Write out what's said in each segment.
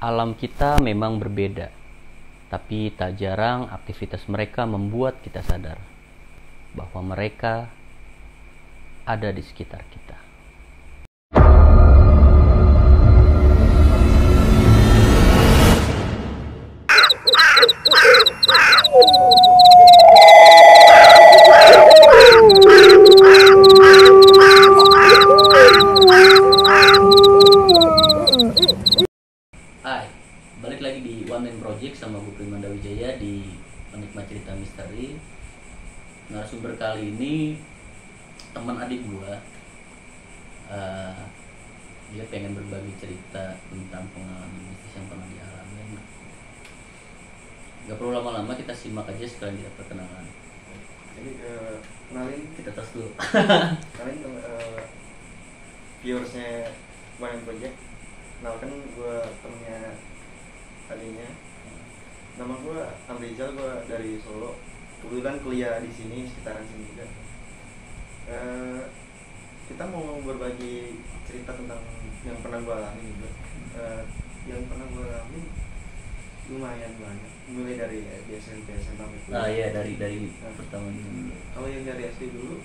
Alam kita memang berbeda, tapi tak jarang aktivitas mereka membuat kita sadar bahwa mereka ada di sekitar kita. Hai, balik lagi di One Man Project sama gue Primanda Wijaya di Penikmat Cerita Misteri. Narasumber kali ini teman adik gue. Dia pengen berbagi cerita tentang pengalaman mistis yang pernah dialami. Gak perlu lama-lama, kita simak aja sekalian kita perkenalan. Jadi kenalin Kita tes dulu. kenalin viewersnya One Man Project. Kenalkan gue temennya tadinya. Nama gue Amrizal, gue dari Solo. Kebetulan kuliah di sini, sekitaran sini juga. Kita mau berbagi cerita tentang yang pernah gue alami juga. Yang pernah gue alami lumayan banyak, mulai dari SMP, SMA gitu. Iya, dari pertama dulu. Kalau yang dari SD dulu,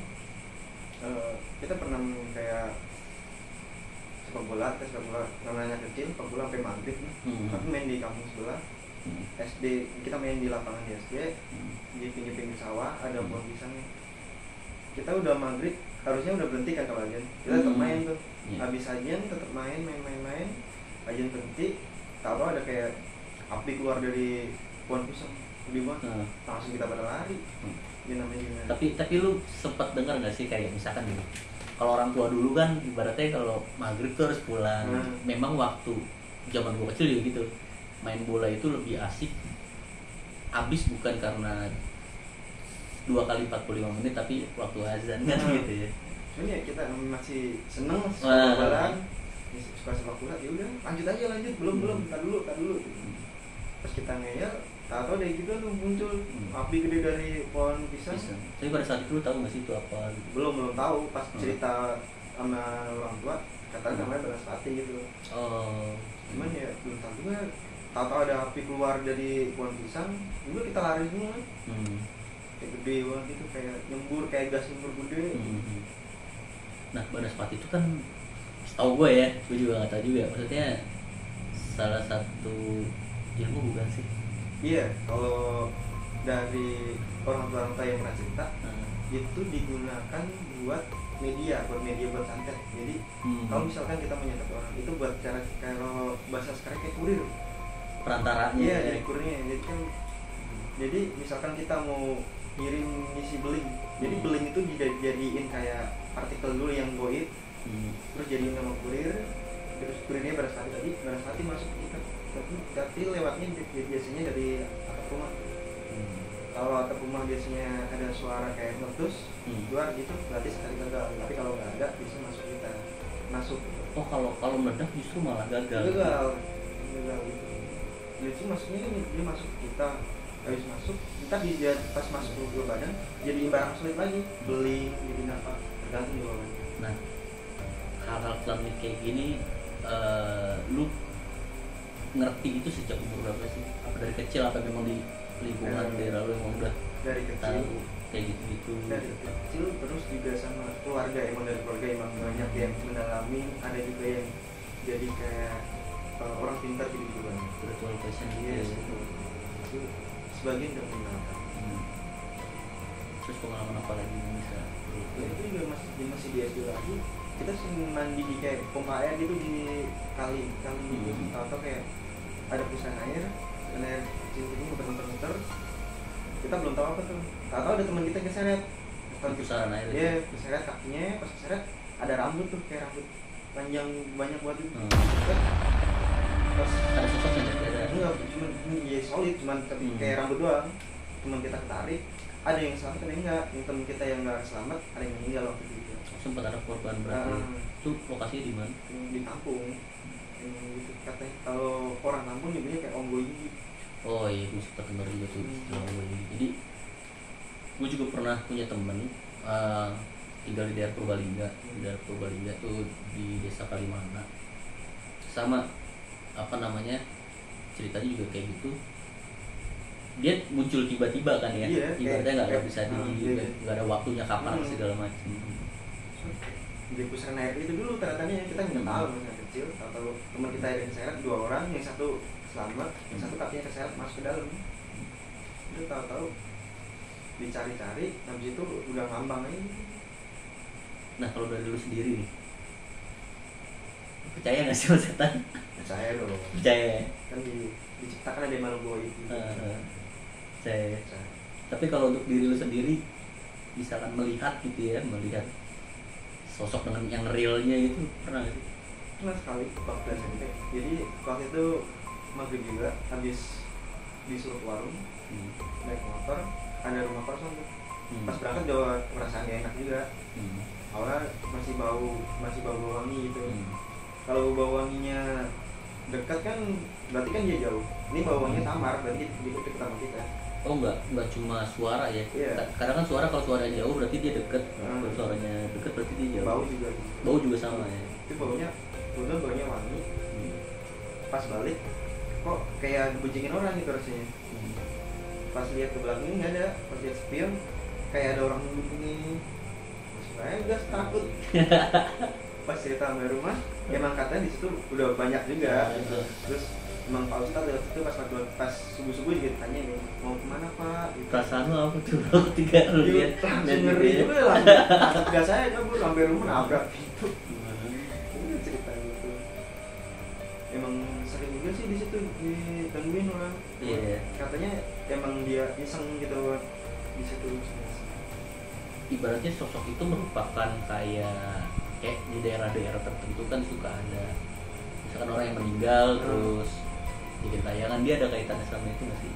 kita pernah kayak sepak bola namanya kecil, sepak bola sampai maghrib nih. Tapi main di kampung sebelah. SD kita main di lapangan di SD, di pinggir-pinggir sawah ada pohon pisangnya. Kita udah maghrib harusnya udah berhenti kan kalau ajan, kita tetap main tuh. Habis ajan tetap main, ajan berhenti, tahu ada kayak api keluar dari pohon pisang, lebih banget. Langsung kita pada lari. Dia namanya gimana? Tapi lu sempat dengar nggak sih kayak misalkan nih, kalau orang tua dulu kan ibaratnya kalau maghrib tuh harus pulang. Memang waktu zaman gua kecil juga gitu, main bola itu lebih asik habis bukan karena 2 kali 45 menit tapi waktu azan kan gitu ya. Soalnya kita masih seneng sepak bola, suka sepak bola, ya udah lanjut belum tar dulu. Pas kita ngeyel, tahu deh juga tuh muncul api gede dari pohon pisang. Tapi pada saat itu lu tahu nggak sih itu apa? Belum tahu, pas cerita sama orang tua katanya namanya Banaspati gitu. Cuman ya belum tahu juga. Tahu ada api keluar dari pohon pisang, juga kita lari semua. Kayak gede banget itu, kayak nyembur, kayak gas nyembur gede. Nah, Banaspati itu kan setahu gue ya, gue juga nggak tahu juga. Maksudnya salah satu ilmu bukan sih? Iya, kalau dari orang tua yang pernah cerita, itu digunakan buat media buat santet. Jadi kalau misalkan kita menyantet orang, itu buat cara, kalau bahasa sekarang kayak kurir. Perantaranya. Iya, jadi kurirnya. Jadi misalkan kita mau ngirim ngisi beling, jadi beling itu dijadiin kayak artikel dulu yang goib, terus jadiin nama kurir, terus kurirnya Banaspati masuk ke kita. Tapi lewatnya biasanya dari atap rumah. Kalau atap rumah biasanya ada suara kayak meletus keluar gitu, berarti sekali gagal. Tapi kalau nggak ada, bisa masuk. Oh, kalau meledak justru malah gagal gitu. Jadi maksudnya dia masuk ke kita, habis masuk ntar dia pas masuk ke badan jadi barang sulit lagi, beling jadi apa, tergantung orang. Nah, hal-hal klinik kayak gini lu ngerti itu sejak umur berapa sih? Apa dari kecil, apa memang di lingkungan daerah lu emang udah dari kecil tahu kayak gitu? Dari kecil, terus juga sama keluarga, dari keluarga emang banyak yang mengalami, ada juga yang jadi kayak orang pintar gitu banget. Spiritual passion Yes, itu sebagian udah mengenalkan. Terus pengalaman apa lagi yang bisa? Ya, itu juga masih di SD lagi, kita sering mandi di kayak pompa air gitu di kali gitu. Atau kayak ada pusat air kecil ini muter-muter, kita belum tahu apa tuh. Tahu ada teman kita keseret. Pusaran air. Iya, keseret kakinya, pas keseret ada rambut tuh, kayak rambut panjang banyak buat itu. Pas Ada sosok yang berbeda. enggak, cuma ya solid, cuman tapi kayak rambut doang. Teman kita ketarik, ada yang selamat, ada yang enggak. Yang teman kita yang enggak selamat, ada yang meninggal waktu itu. Sempat ada korban berarti. Itu lokasinya di mana? Di kampung. Gitu katanya, kalau orang kampung nyebutnya kayak onggoy. Oh iya, gue sempat dengar juga tuh istilah ini. Jadi gue juga pernah punya temen tinggal di daerah Purbalingga. Di daerah Purbalingga tuh di desa Kalimana. Sama apa namanya, ceritanya juga kayak gitu, dia muncul tiba-tiba kan ya, ibaratnya nggak bisa nggak ada waktunya kapan segala macam. Di pusaran air itu dulu ternyata kita nggak tahu masih kecil, atau teman kita yang keseret 2 orang, yang satu selamat, yang satu kakinya keseret masuk ke dalam. Itu tahu-tahu dicari-cari, habis itu udah ngambang aja. Nah kalau dari lu sendiri nih, percaya nggak sih sama setan? Percaya dong. Percaya. Kan diciptakan ada makhluk goib. Percaya. Tapi kalau untuk diri lu sendiri, misalkan melihat gitu ya, melihat sosok dengan yang realnya itu pernah nggak sih? Pernah sekali waktu SMP. Jadi waktu itu maghrib juga, habis disuruh ke warung, naik motor, ada rumah kosong tuh. Pas berangkat udah perasaan gak enak juga. Awalnya masih bau wangi gitu. Kalau bau wanginya dekat kan berarti kan dia jauh. Ini bau wanginya samar, berarti deket sama kita. Oh enggak cuma suara ya. Karena kan suara, kalau suaranya jauh berarti dia deket. Kalau suaranya deket berarti dia jauh. Bau juga sama ya. Itu baunya wangi. Pas balik kok kayak dibuncingin orang gitu rasanya. Pas lihat ke belakang ini nggak ada, pas lihat spion kayak ada orang begini. Saya udah takut. Pas cerita sama rumah, emang katanya di situ udah banyak juga. Terus emang Pak Ustadz waktu itu pas subuh juga tanya nih, mau kemana Pak? Gitu. Perasaan lo apa tuh ketika lu lihat ngeri juga langsung. Gak saya kabur sampai rumah nabrak pintu. Ini cerita gitu. Emang sering juga sih di situ digangguin orang. Iya. Katanya emang dia iseng gitu di situ. Ibaratnya sosok itu merupakan kayak di daerah-daerah tertentu kan suka ada misalkan orang yang meninggal terus bikin tayangan, dia ada kaitannya sama itu nggak sih?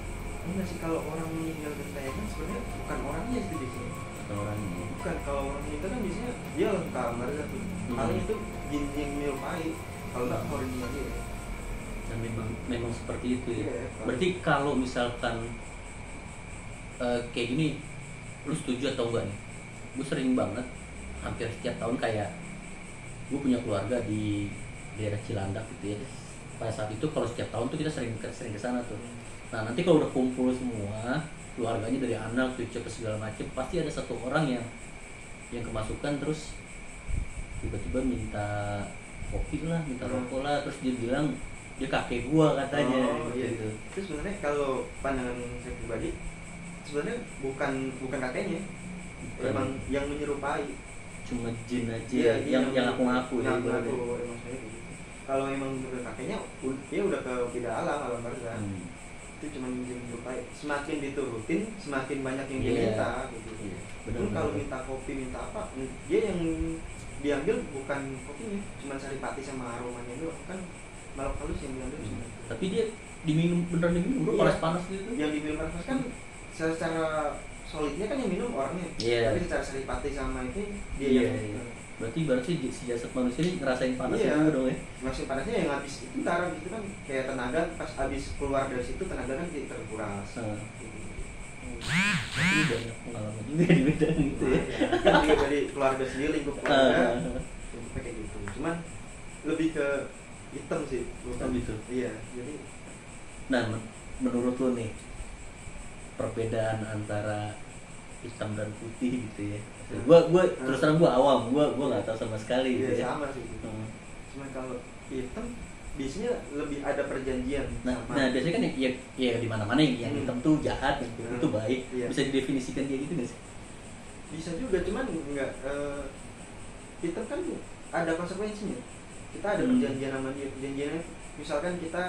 Enggak sih, kalau orang meninggal bikin tayangan sebenarnya bukan orangnya sih biasanya. Bukan orangnya. Bukan, kalau orang meninggal kan biasanya dia dalam kamar gitu. Paling itu jin menyerupai, kalau nggak horornya dia. Dan memang seperti itu ya. Berarti Iya. kalau misalkan kayak gini, lu setuju atau enggak nih? Gue sering banget, hampir setiap tahun kayak gue punya keluarga di daerah Cilandak gitu ya. Pada saat itu kalau setiap tahun tuh kita sering ke sana tuh. Nah nanti kalau udah kumpul semua keluarganya dari anak, cucu ke segala macam, pasti ada satu orang yang kemasukan terus tiba-tiba minta kopi lah, minta rokok lah, terus dia bilang dia kakek gua katanya. Iya. Gitu. Itu sebenarnya kalau pandangan saya pribadi sebenarnya bukan kakeknya, emang yang menyerupai. Cuma jin aja yang aku ngaku ya. Kalau emang bener kakeknya dia udah ke tidak alam barzah. Itu cuma jin menyerupai. Semakin diturutin semakin banyak yang dia minta gitu. Betul. Kalau minta kopi, minta apa, dia yang diambil bukan kopinya, cuma saripati sama aromanya doang, kan makhluk halus yang diambil. Tapi dia beneran diminum panas-panas gitu. Yang diminum panas kan secara solidnya kan yang minum orangnya, tapi secara saripati sama itu dia yang. Berarti si jasad manusia ini ngerasain panas juga dong ya? Ngerasain panasnya yang habis itu ntar habis itu kan kayak tenaga pas habis keluar dari situ tenaga kan terkuras. Tapi banyak pengalaman juga di bidang itu ya. Kan juga dari keluarga sendiri, lingkup keluarga lingkupnya kayak gitu. Cuman lebih ke hitam sih. Hitam gitu? Iya, jadi. Nah menurut lo nih, perbedaan antara hitam dan putih gitu ya. Gue terus terang gue awam, gue nggak tahu sama sekali. Iya, gitu ya. sama sih. Cuman kalau hitam biasanya lebih ada perjanjian. Nah biasanya kan ya di mana-mana yang hitam tuh jahat, itu baik. Bisa didefinisikan kayak gitu nggak sih? Bisa juga, cuman nggak. Hitam kan ada konsekuensinya. Kita ada perjanjian sama dia. Perjanjiannya misalkan kita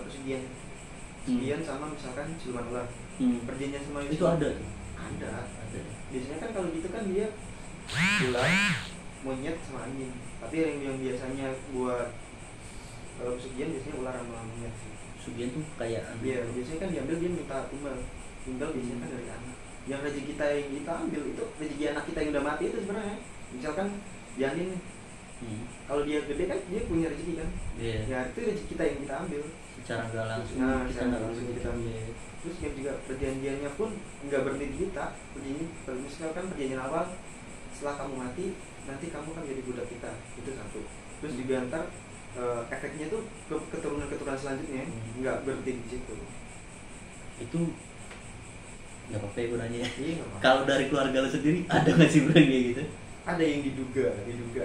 pesugihan sama misalkan siluman ular. Perjanjian sama itu ada. Biasanya kan kalau gitu kan dia ular, monyet sama anjing. Tapi yang biasanya buat kalau pesugihan biasanya ular sama monyet sih. Pesugihan tuh kayak anjing. Iya, biasanya kan diambil dia minta tumbal. Tumbal biasanya kan dari anak. Yang rezeki kita yang kita ambil itu rezeki anak kita yang udah mati itu sebenarnya. Misalkan janin kalau dia gede kan dia punya rezeki kan. Ya itu rezeki kita yang kita ambil. Secara nggak langsung. Kita nggak langsung kita ambil. Terus juga perjanjiannya pun nggak berhenti di kita. Misalkan perjanjian awal, setelah kamu mati nanti kamu kan jadi budak kita, itu satu. Terus juga ntar efeknya tuh ke keturunan selanjutnya, nggak berhenti di situ. Itu nggak apa-apa ya gue nanya ya. Iya, nggak apa-apa. Kalau dari keluarga lo sendiri ada nggak sih bro kayak gitu? Ada yang diduga. Diduga.